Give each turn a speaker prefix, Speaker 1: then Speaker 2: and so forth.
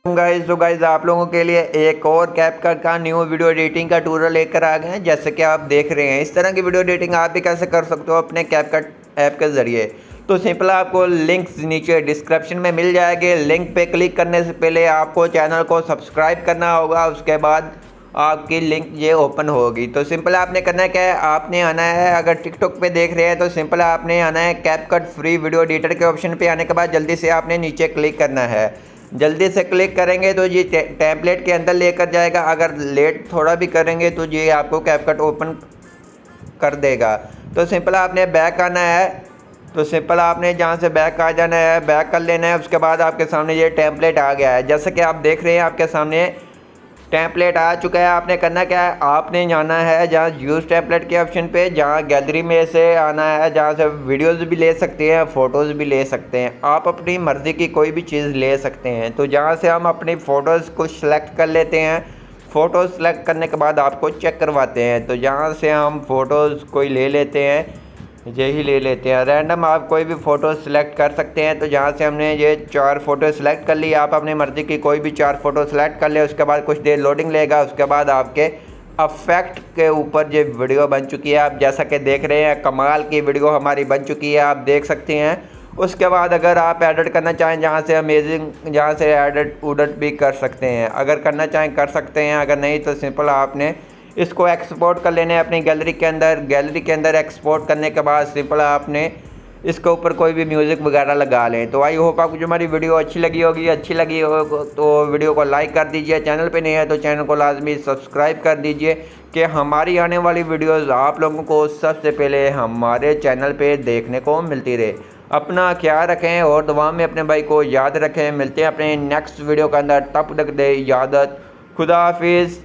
Speaker 1: Guys आप लोगों के लिए एक और कैपकट का न्यू वीडियो एडिटिंग का ट्यूटोरियल लेकर आ गए हैं। जैसे कि आप देख रहे हैं, इस तरह की वीडियो एडिटिंग आप भी कैसे कर सकते हो अपने कैपकट ऐप के ज़रिए। तो सिंपल आपको लिंक्स नीचे डिस्क्रिप्शन में मिल जाएंगे। लिंक पे क्लिक करने से पहले आपको चैनल को सब्सक्राइब करना होगा, उसके बाद आपकी लिंक ये ओपन होगी। तो सिंपल आपने करना है क्या है, आपने आना है, अगर टिकटॉक पे देख रहे हैं तो सिंपल आपने आना है कैपकट फ्री वीडियो एडिटर के ऑप्शन पे आने के बाद जल्दी से आपने नीचे क्लिक करना है। जल्दी से क्लिक करेंगे तो ये टेम्पलेट के अंदर लेकर जाएगा। अगर लेट थोड़ा भी करेंगे तो ये आपको कैपकट ओपन कर देगा। तो सिंपल आपने बैक आना है। तो सिंपल आपने जहाँ से बैक आ जाना है, बैक कर लेना है। उसके बाद आपके सामने ये टेम्पलेट आ गया है। जैसे कि आप देख रहे हैं आपके सामने टेम्पलेट आ चुका है। आपने करना क्या है, आपने जाना है जहाँ यूज़ टेम्पलेट के ऑप्शन पे, जहाँ गैलरी में से आना है, जहाँ से वीडियोज़ भी ले सकते हैं, फ़ोटोज़ भी ले सकते हैं। आप अपनी मर्ज़ी की कोई भी चीज़ ले सकते हैं। तो जहाँ से हम अपनी फ़ोटोज़ को सिलेक्ट कर लेते हैं। फ़ोटोज़ सेलेक्ट करने के बाद आपको चेक करवाते हैं। तो जहाँ से हम फ़ोटोज़ कोई ले लेते हैं, यही ले लेते हैं रैंडम। आप कोई भी फ़ोटो सिलेक्ट कर सकते हैं। तो जहाँ से हमने ये 4 फ़ोटो सिलेक्ट कर ली, आप अपनी मर्ज़ी की कोई भी 4 फ़ोटो सिलेक्ट कर ले। उसके बाद कुछ देर लोडिंग लेगा। उसके बाद आपके अफेक्ट के ऊपर ये वीडियो बन चुकी है। आप जैसा कि देख रहे हैं, कमाल की वीडियो हमारी बन चुकी है, आप देख सकते हैं। उसके बाद अगर आप एडिट करना चाहें, जहाँ से अमेजिंग, जहाँ से एडिट उडिट भी कर सकते हैं। अगर करना चाहें कर सकते हैं, अगर नहीं तो सिंपल आपने इसको एक्सपोर्ट कर लेना है अपनी गैलरी के अंदर। गैलरी के अंदर एक्सपोर्ट करने के बाद सिंपल आपने इसके ऊपर कोई भी म्यूज़िक वगैरह लगा लें। तो आई होप आपको जो हमारी वीडियो अच्छी लगी होगी। अच्छी लगी हो तो वीडियो को लाइक कर दीजिए। चैनल पे नहीं है तो चैनल को लाजमी सब्सक्राइब कर दीजिए कि हमारी आने वाली वीडियोस आप लोगों को सबसे पहले हमारे चैनल पे देखने को मिलती रहे। अपना ख्याल रखें और दुआ में अपने भाई को याद रखें। मिलते हैं अपने नेक्स्ट वीडियो के अंदर, तब तक दे इजाज़त। खुदा हाफिज़।